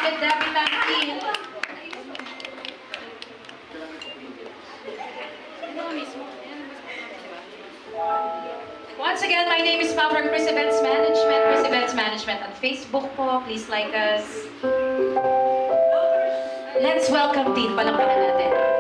Bakit Dapitan Team? Once again, my name is Pam from Chris Events Management. Chris Events Management on Facebook po. Please like us. Let's welcome Dean. Palakpakan natin.